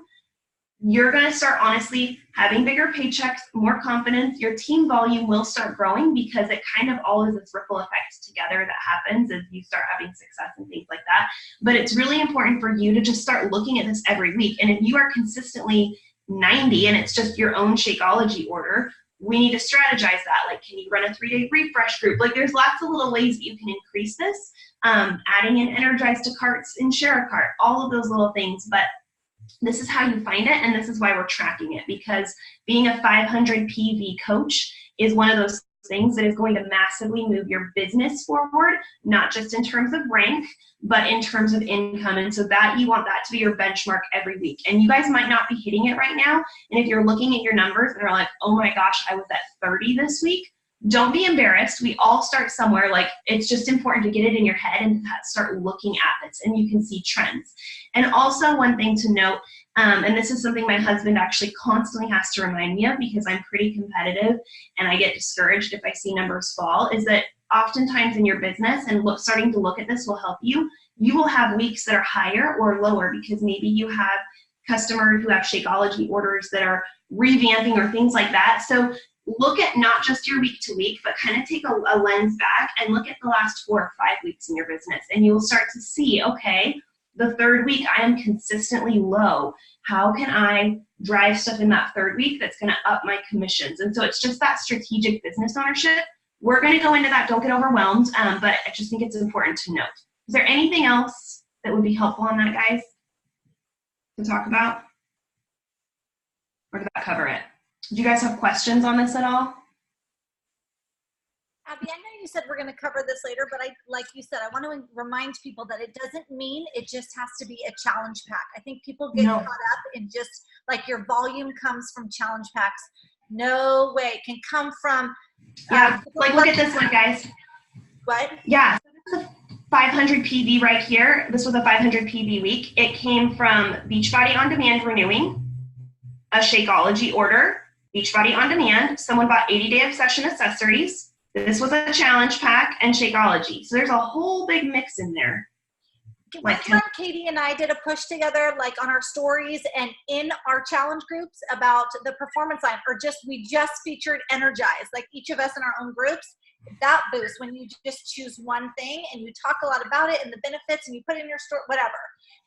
you're going to start honestly having bigger paychecks, more confidence. Your team volume will start growing because it kind of all is this ripple effect together that happens as you start having success and things like that. But it's really important for you to just start looking at this every week. And if you are consistently 90 and it's just your own Shakeology order, we need to strategize that. Like, can you run a 3-day refresh group? Like, there's lots of little ways that you can increase this. Adding in Energize to carts and share a cart, all of those little things. But this is how you find it, and this is why we're tracking it, because being a 500 PV coach is one of those things that is going to massively move your business forward, not just in terms of rank, but in terms of income. And so that you want that to be your benchmark every week. And you guys might not be hitting it right now. And if you're looking at your numbers and are like, oh my gosh, I was at 30 this week, don't be embarrassed. We all start somewhere. Like, it's just important to get it in your head and start looking at this, and you can see trends. And also one thing to note, and this is something my husband actually constantly has to remind me of, because I'm pretty competitive and I get discouraged if I see numbers fall, is that oftentimes in your business, and starting to look at this will help you, you will have weeks that are higher or lower, because maybe you have customers who have Shakeology orders that are revamping or things like that. So look at not just your week to week, but kind of take a lens back and look at the last 4 or 5 weeks in your business, and you will start to see, okay, the third week I am consistently low. How can I drive stuff in that third week that's going to up my commissions? And so it's just that strategic business ownership. We're going to go into that. Don't get overwhelmed, but I just think it's important to note. Is there anything else that would be helpful on that, guys, to talk about? Or did that cover it? Do you guys have questions on this at all? Abby, I know you said we're going to cover this later, but like you said, I want to remind people that it doesn't mean it just has to be a challenge pack. I think people get caught up in just like your volume comes from challenge packs. No way. It can come from like look at this one, guys. What? Yeah, so this is a 500 PV right here. This was a 500 PV week. It came from Beachbody On Demand renewing, a Shakeology order, Beachbody On Demand. Someone bought 80-day obsession accessories. This was a challenge pack, and Shakeology. So there's a whole big mix in there. One time Katie and I did a push together, like on our stories and in our challenge groups about the performance line, or we just featured Energize, like each of us in our own groups. That boost when you just choose one thing and you talk a lot about it and the benefits and you put it in your store, whatever.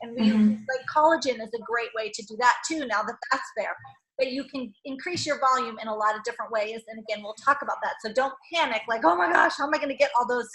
And like collagen is a great way to do that too, now that that's there. But you can increase your volume in a lot of different ways. And again, we'll talk about that. So don't panic like, oh my gosh, how am I going to get all those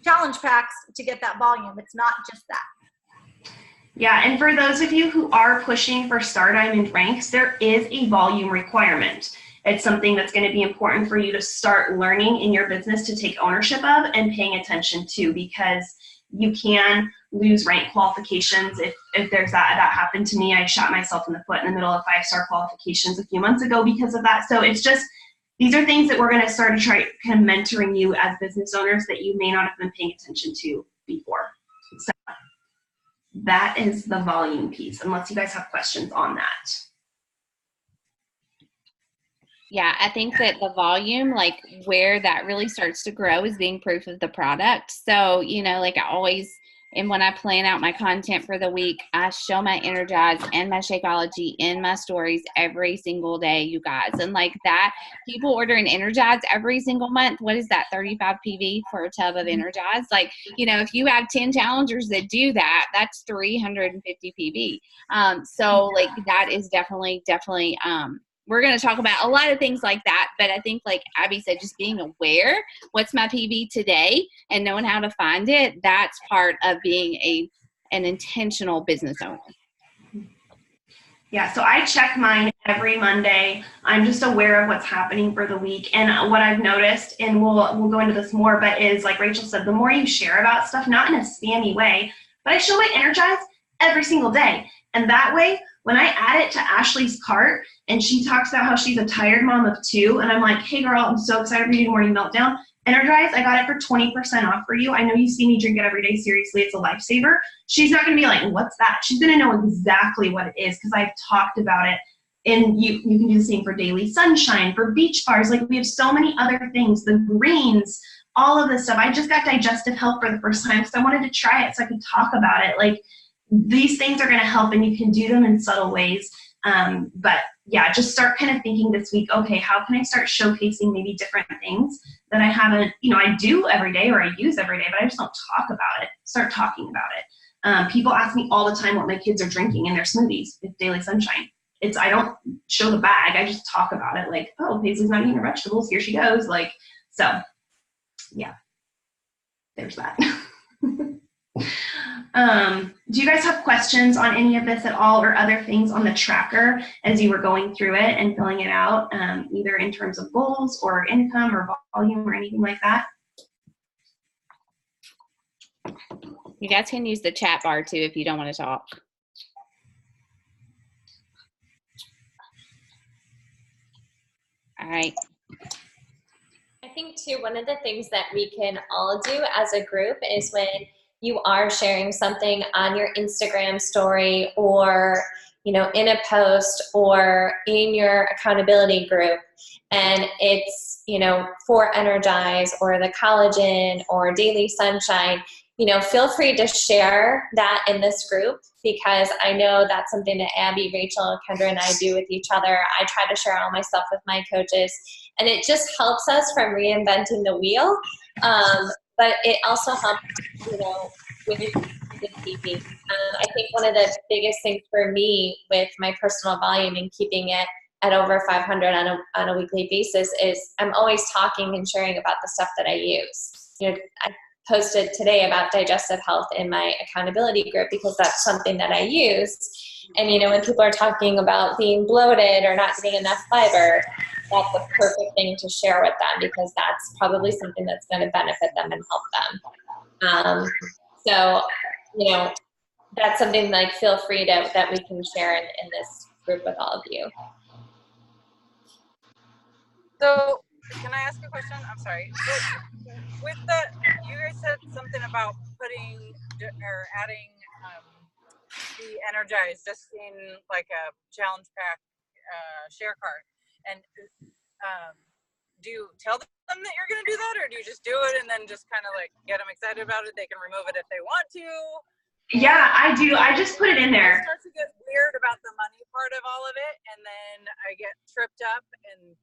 challenge packs to get that volume? It's not just that. Yeah, and for those of you who are pushing for Star Diamond ranks, there is a volume requirement. It's something that's going to be important for you to start learning in your business to take ownership of and paying attention to, because you can lose rank qualifications if there's that happened to me. I shot myself in the foot in the middle of 5-star qualifications a few months ago because of that. So it's just, these are things that we're going to start to try kind of mentoring you as business owners that you may not have been paying attention to before. So that is the volume piece, unless you guys have questions on that. Yeah, I think that the volume, like where that really starts to grow is being proof of the product. So, you know, like I always, and when I plan out my content for the week, I show my Energize and my Shakeology in my stories every single day, you guys. And like that, people order an Energize every single month. What is that, 35 PV for a tub of Energize? Like, you know, if you have 10 challengers that do that, that's 350 PV. So like that is definitely, we're going to talk about a lot of things like that, but I think like Abby said, just being aware, what's my PV today and knowing how to find it, that's part of being an intentional business owner. Yeah, so I check mine every Monday. I'm just aware of what's happening for the week. And what I've noticed, and we'll go into this more, but is like Rachel said, the more you share about stuff, not in a spammy way, but I show my Energize every single day. And that way, when I add it to Ashley's cart and she talks about how she's a tired mom of 2, and I'm like, hey girl, I'm so excited for you Morning Meltdown. Energize, I got it for 20% off for you. I know you see me drink it every day. Seriously, it's a lifesaver. She's not going to be like, what's that? She's going to know exactly what it is because I've talked about it. And you can do the same for Daily Sunshine, for beach bars. Like we have so many other things, the greens, all of this stuff. I just got digestive health for the first time, so I wanted to try it so I could talk about it. Like these things are going to help and you can do them in subtle ways. But yeah, just start kind of thinking this week, okay, how can I start showcasing maybe different things that I haven't, you know, I do every day or I use every day, but I just don't talk about it. Start talking about it. People ask me all the time what my kids are drinking in their smoothies with Daily Sunshine. I don't show the bag. I just talk about it like, oh, Paisley's not eating her vegetables. Here she goes. Like, so yeah, there's that. Do you guys have questions on any of this at all or other things on the tracker as you were going through it and filling it out, either in terms of goals or income or volume or anything like that? You guys can use the chat bar too if you don't want to talk. All right. I think too, one of the things that we can all do as a group is when you are sharing something on your Instagram story or, you know, in a post or in your accountability group, and it's, you know, for Energize or the Collagen or Daily Sunshine, you know, feel free to share that in this group because I know that's something that Abby, Rachel, Kendra, and I do with each other. I try to share all my stuff with my coaches, and it just helps us from reinventing the wheel. But it also helps, you know, with the TV. I think one of the biggest things for me with my personal volume and keeping it at over 500 on a weekly basis is I'm always talking and sharing about the stuff that I use. You know, I posted today about digestive health in my accountability group because that's something that I use. And, you know, when people are talking about being bloated or not getting enough fiber, that's the perfect thing to share with them because that's probably something that's going to benefit them and help them. So, you know, that's something like feel free that we can share in this group with all of you. So, can I ask a question? I'm sorry. With the, you guys said something about putting or adding the Energize just in like a challenge pack share card. And do you tell them that you're going to do that, or do you just do it and then just kind of like get them excited about it? They can remove it if they want to. Yeah, I do. I just put it in there. I start to get weird about the money part of all of it, and then I get tripped up and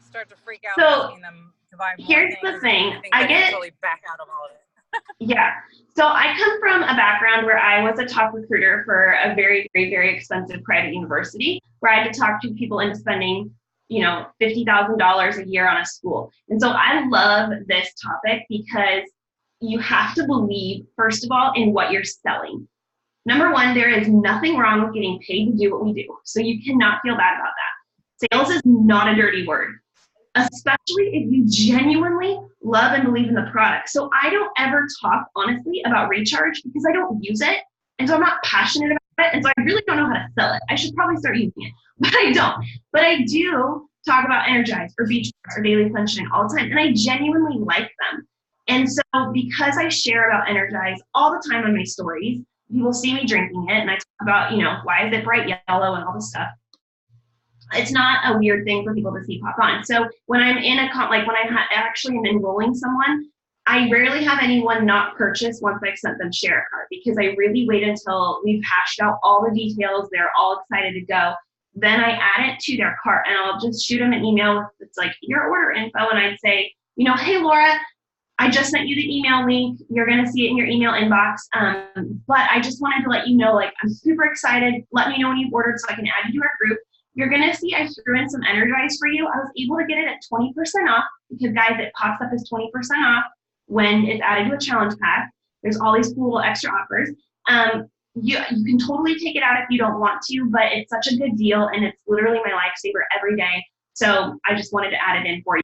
start to freak out asking them to buy more here's things. The thing. I get totally back out of all of it. Yeah. So I come from a background where I was a top recruiter for a very, very, very expensive private university where I had to talk to people into spending, you know, $50,000 a year on a school. And so I love this topic because you have to believe, first of all, in what you're selling. Number one, there is nothing wrong with getting paid to do what we do. So you cannot feel bad about that. Sales is not a dirty word, especially if you genuinely love and believe in the product. So I don't ever talk honestly about Recharge because I don't use it. And so I'm not passionate about it. And so I really don't know how to sell it. I should probably start using it, but I don't. But I do talk about Energize or Beach or Daily Sunshine all the time, and I genuinely like them. And so because I share about Energize all the time on my stories, people see me drinking it, and I talk about, why is it bright yellow and all this stuff. It's not a weird thing for people to see pop on. So when I'm in when I actually am enrolling someone, I rarely have anyone not purchase once I've sent them share a cart, because I really wait until we've hashed out all the details, they're all excited to go. Then I add it to their cart, and I'll just shoot them an email with, it's like, your order info, and I'd say, hey, Laura, I just sent you the email link. You're going to see it in your email inbox. But I just wanted to let you know, I'm super excited. Let me know when you've ordered so I can add you to our group. You're going to see I threw in some Energize for you. I was able to get it at 20% off because, guys, it pops up as 20% off when it's added to a challenge pack. There's all these cool little extra offers. You can totally take it out if you don't want to, but it's such a good deal, and it's literally my lifesaver every day. So I just wanted to add it in for you.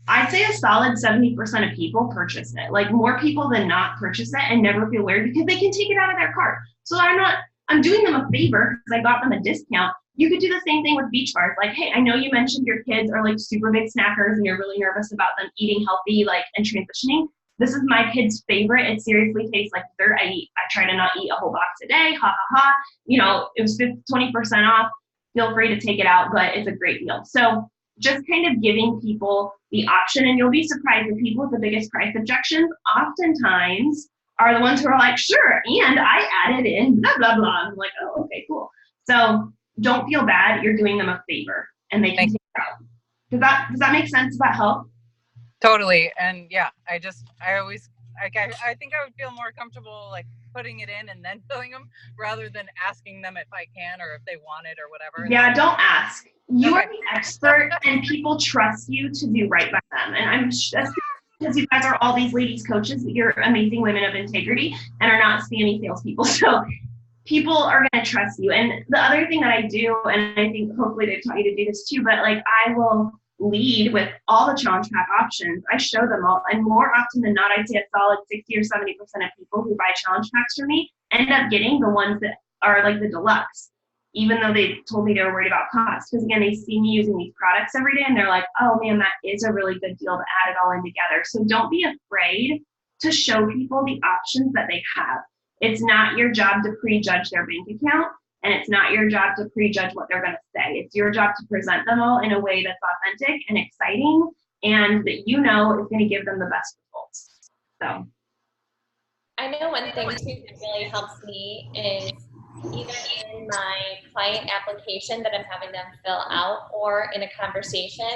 I'd say a solid 70% of people purchase it. More people than not purchase it and never feel weird because they can take it out of their cart. So I'm doing them a favor because I got them a discount. You could do the same thing with beach bars. Hey, I know you mentioned your kids are super big snackers and you're really nervous about them eating healthy, and transitioning. This is my kid's favorite. It seriously tastes like dessert. I try to not eat a whole box a day. Ha ha ha. It was 20% off. Feel free to take it out, but it's a great deal. So just kind of giving people the option, and you'll be surprised, the people with the biggest price objections oftentimes are the ones who are like, sure, and I added in blah, blah, blah. I'm like, oh, okay, cool. So don't feel bad. You're doing them a favor, and they can take it out. Does that make sense? Does that help? Totally. And yeah, I always, I think I would feel more comfortable putting it in and then filling them rather than asking them if I can or if they want it or whatever. Yeah, don't ask. You are the expert, and people trust you to do right by them. And I'm just because you guys are all these ladies coaches, you're amazing women of integrity and are not spammy salespeople. So people are going to trust you. And the other thing that I do, and I think hopefully they've taught you to do this too, but I will lead with all the challenge pack options. I show them all, and more often than not, I'd say a solid 60 or 70% of people who buy challenge packs from me end up getting the ones that are the deluxe, even though they told me they were worried about cost. Because again, they see me using these products every day, and they're like, oh man, that is a really good deal to add it all in together. So don't be afraid to show people the options that they have. It's not your job to prejudge their bank account, and it's not your job to prejudge what they're going to say. It's your job to present them all in a way that's authentic and exciting, and that is going to give them the best results. So I know one thing too that really helps me is either in my client application that I'm having them fill out or in a conversation,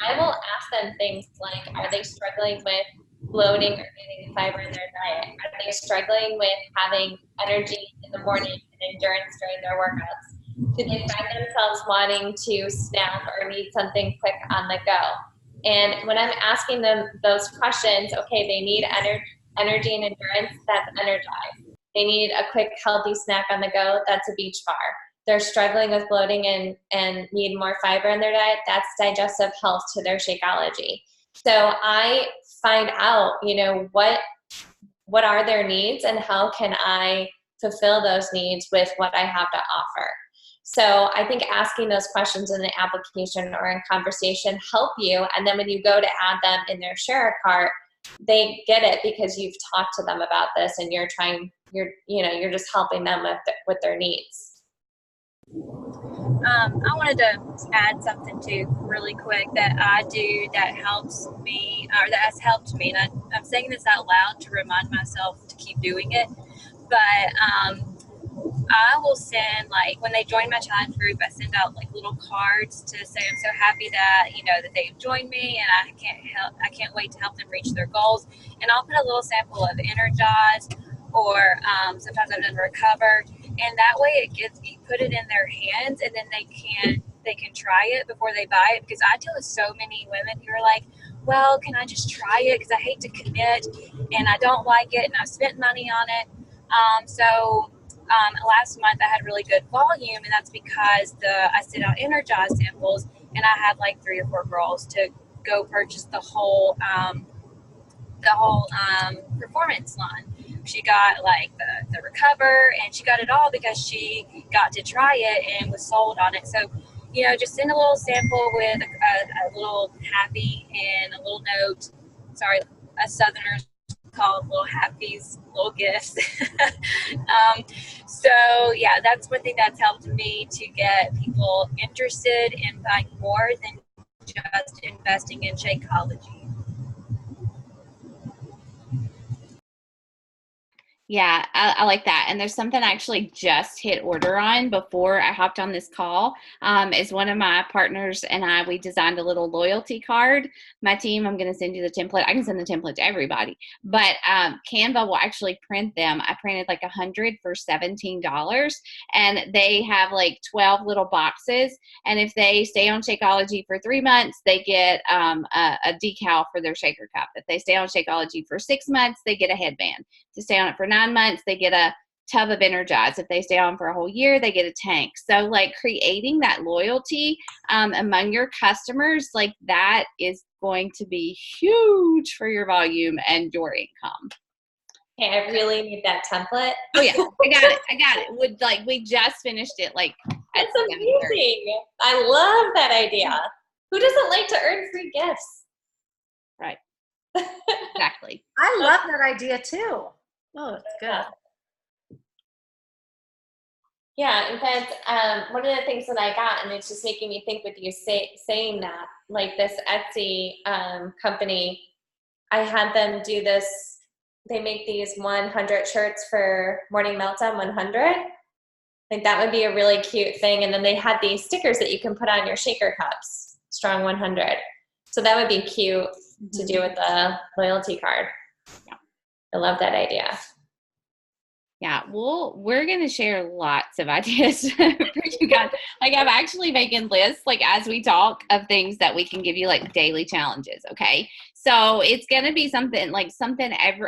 I will ask them things like, are they struggling with bloating or getting fiber in their diet? Are they struggling with having energy in the morning and endurance during their workouts? Do they find themselves wanting to snack or need something quick on the go? And when I'm asking them those questions, okay, they need energy and endurance, that's Energize. They need a quick healthy snack on the go, that's a beach bar. They're struggling with bloating and need more fiber in their diet, that's digestive health to their Shakeology. So I find out, what are their needs and how can I fulfill those needs with what I have to offer. So I think asking those questions in the application or in conversation help you. And then when you go to add them in their share cart, they get it because you've talked to them about this and you're just helping them with their needs. I wanted to add something too really quick that I do that helps me, or that has helped me, and I'm saying this out loud to remind myself to keep doing it, but I will send, when they join my challenge group, I send out little cards to say I'm so happy that that they've joined me, and I can't wait to help them reach their goals. And I'll put a little sample of Energize, or sometimes I've done Recover, and that way you put it in their hands, and then they can try it before they buy it. Because I deal with so many women who are like, well, can I just try it because I hate to commit and I don't like it and I've spent money on it. Last month I had really good volume, and that's because I sent out Energize samples, and I had 3 or 4 girls to go purchase the whole performance line. She got the Recover, and she got it all because she got to try it and was sold on it. So just send a little sample with a little happy and a little note. Sorry, us Southerners call little happies little gifts. So yeah, that's one thing that's helped me to get people interested in buying more than just investing in Shakeology. Yeah, I like that. And there's something I actually just hit order on before I hopped on this call. Is one of my partners and we designed a little loyalty card. My team, I'm going to send you the template. I can send the template to everybody, but Canva will actually print them. I printed like 100 for $17, and they have like 12 little boxes. And if they stay on Shakeology for 3 months, they get a decal for their shaker cup. If they stay on Shakeology for 6 months, they get a headband. To stay on it for 9 months, they get a tub of Energize. If they stay on for a whole year, they get a tank. So like creating that loyalty among your customers, like that is going to be huge for your volume and your income. Hey, I really need that template. Oh yeah, I got it. We just finished it. That's amazing. I love that idea. Who doesn't like to earn free gifts? Right. Exactly. I love that idea too. Oh, it's good. Yeah, in fact, one of the things that I got, and it's just making me think with you saying that, like this Etsy company, I had them do this. They make these 100 shirts for Morning Meltdown 100. Like that would be a really cute thing. And then they had these stickers that you can put on your shaker cups, Strong 100. So that would be cute to do with the loyalty card. Yeah. I love that idea. Yeah, we're going to share lots of ideas for you guys. Like I'm actually making lists, like as we talk, of things that we can give you like daily challenges. Okay. So it's going to be something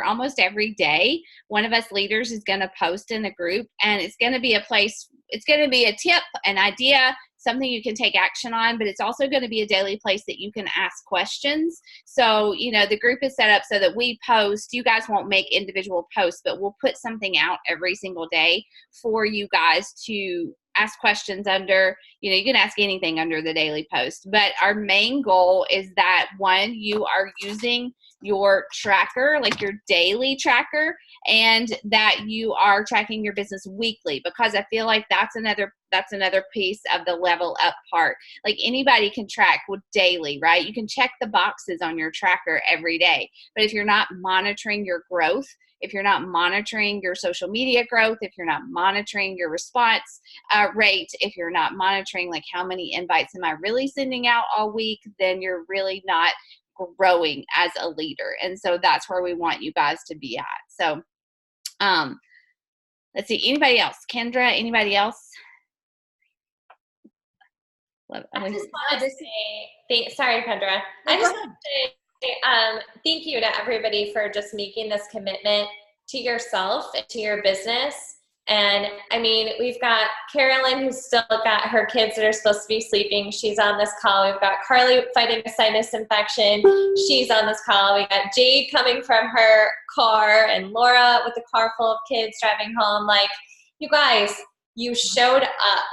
almost every day. One of us leaders is going to post in the group, and it's going to be a place, it's going to be a tip, an idea, something you can take action on, but it's also going to be a daily place that you can ask questions. So, the group is set up so that we post. You guys won't make individual posts, but we'll put something out every single day for you guys to ask questions under. You can ask anything under the daily post. But our main goal is that, one, you are using your tracker, like your daily tracker, and that you are tracking your business weekly, because I feel like that's another piece of the level up part. Like anybody can track with daily, right? You can check the boxes on your tracker every day, but if you're not monitoring your growth, if you're not monitoring your social media growth, if you're not monitoring your response rate, if you're not monitoring like how many invites am I really sending out all week, then you're really not growing as a leader. And so that's where we want you guys to be at. So let's see, anybody else? Kendra, anybody else? I just want to say, sorry, Kendra. I just want to say thank you to everybody for just making this commitment to yourself and to your business. And I mean, we've got Carolyn, who's still got her kids that are supposed to be sleeping. She's on this call. We've got Carly fighting a sinus infection. She's on this call. We got Jade coming from her car, and Laura with a car full of kids driving home. Like, you guys, you showed up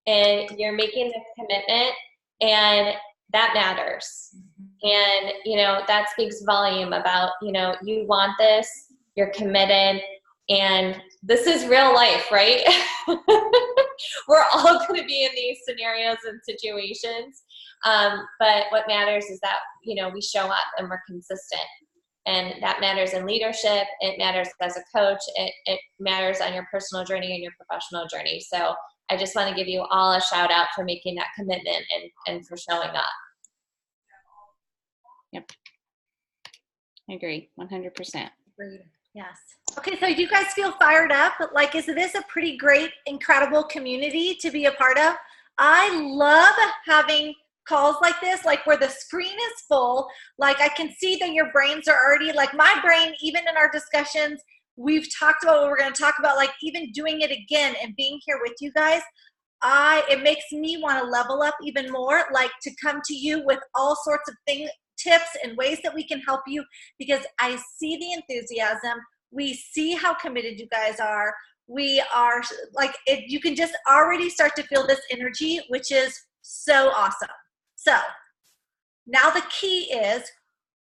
and you're making this commitment, and that matters. And, that speaks volume about, you want this, you're committed, and this is real life, right? We're all going to be in these scenarios and situations. But what matters is that, we show up and we're consistent. And that matters in leadership. It matters as a coach. It matters on your personal journey and your professional journey. So I just want to give you all a shout out for making that commitment and for showing up. Yep. I agree, 100%. Agreed. Yes. Okay, so you guys feel fired up? Like, is this a pretty great, incredible community to be a part of? I love having calls like this, like where the screen is full. Like, I can see that your brains are already, like my brain, even in our discussions, we've talked about what we're going to talk about, like even doing it again and being here with you guys. It makes me want to level up even more, like to come to you with all sorts of things, tips and ways that we can help you, because I see the enthusiasm. We see how committed you guys are. We are like, you can just already start to feel this energy, which is So awesome. So now the key is,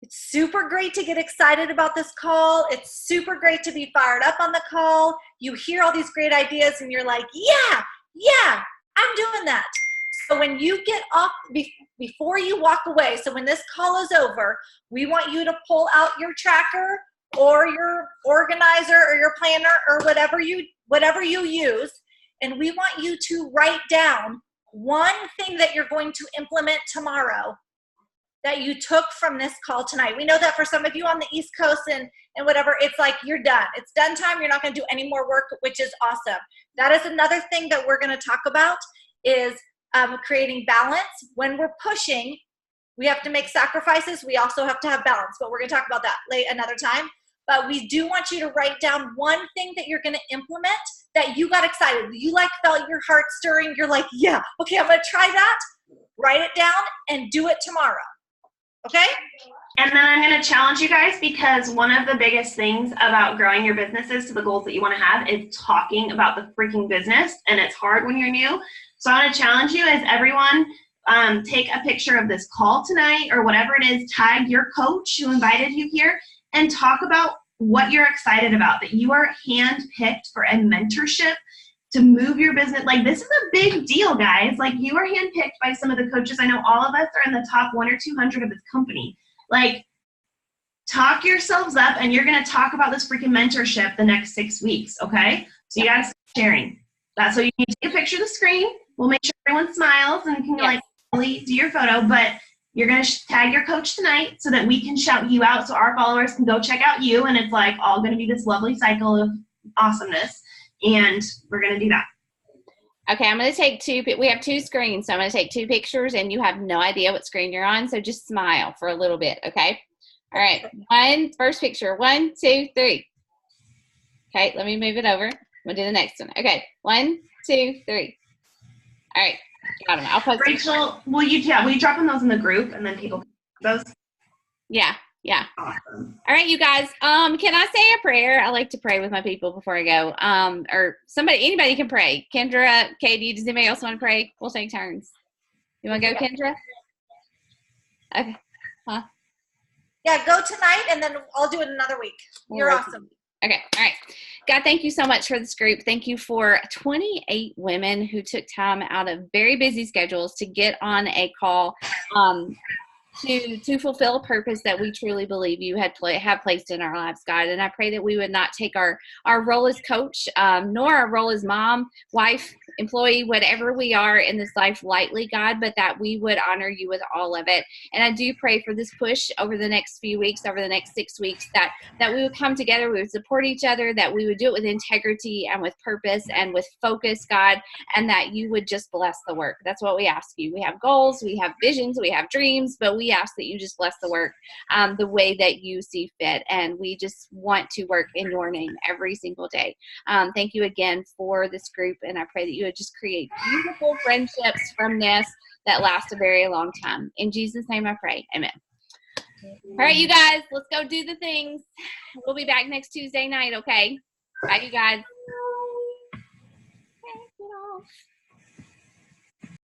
it's super great to get excited about this call. It's super great to be fired up on the call. You hear all these great ideas and you're like, yeah, I'm doing that. So when you get off, before you walk away, so when this call is over, we want you to pull out your tracker or your organizer or your planner or whatever you use, and we want you to write down one thing that you're going to implement tomorrow that you took from this call tonight. We know that for some of you on the East Coast and whatever, it's like you're done. It's done time. You're not going to do any more work, which is awesome. That is another thing that we're going to talk about is creating balance. When we're pushing, we have to make sacrifices. We also have to have balance, but we're going to talk about that another time. But we do want you to write down one thing that you're going to implement that you got excited. You felt your heart stirring. You're like, yeah, okay, I'm going to try that. Write it down and do it tomorrow. Okay? And then I'm going to challenge you guys, because one of the biggest things about growing your businesses to the goals that you want to have is talking about the freaking business, and it's hard when you're new. So I want to challenge you as everyone, take a picture of this call tonight or whatever it is, tag your coach who invited you here, and talk about what you're excited about, that you are handpicked for a mentorship to move your business. Like, this is a big deal, guys. Like, you are handpicked by some of the coaches. I know all of us are in the top 100 or 200 of this company. Like, talk yourselves up, and you're going to talk about this freaking mentorship the next 6 weeks, okay? So you got to start sharing. That's so you need to take a picture of the screen. We'll make sure everyone smiles and can like really do your photo, but you're going to tag your coach tonight so that we can shout you out, so our followers can go check out you, and it's like all going to be this lovely cycle of awesomeness. And we're going to do that. Okay, I'm going to take we have 2 screens, so I'm going to take 2 pictures, and you have no idea what screen you're on, so just smile for a little bit, okay? All right, first picture, 1, 2, 3. Okay, let me move it over. I'm going to do the next one. Okay, 1, 2, 3. All right, got them. I'll post Rachel, will you drop those in the group, and then people can those? Yeah. Awesome. All right, you guys. Can I say a prayer? I like to pray with my people before I go. Or anybody can pray. Kendra, Katie, does anybody else want to pray? We'll take turns. You want to go, Kendra? Okay. Huh? Yeah, go tonight, and then I'll do it another week. You're awesome. Okay. All right. God, thank you so much for this group. Thank you for 28 women who took time out of very busy schedules to get on a call to fulfill a purpose that we truly believe you have placed in our lives, God. And I pray that we would not take our role as coach, nor our role as mom, wife, employee, whatever we are in this life lightly, God, but that we would honor you with all of it. And I do pray for this push over the next few weeks, over the next 6 weeks, that we would come together, we would support each other, that we would do it with integrity and with purpose and with focus, God, and that you would just bless the work. That's what we ask you. We have goals, we have visions, we have dreams, but we ask that you just bless the work the way that you see fit. And we just want to work in your name every single day. Thank you again for this group. And I pray that you would just create beautiful friendships from this that last a very long time. In Jesus' name I pray. Amen. All right, you guys, let's go do the things. We'll be back next Tuesday night, okay? Bye, you guys. Okay, get off.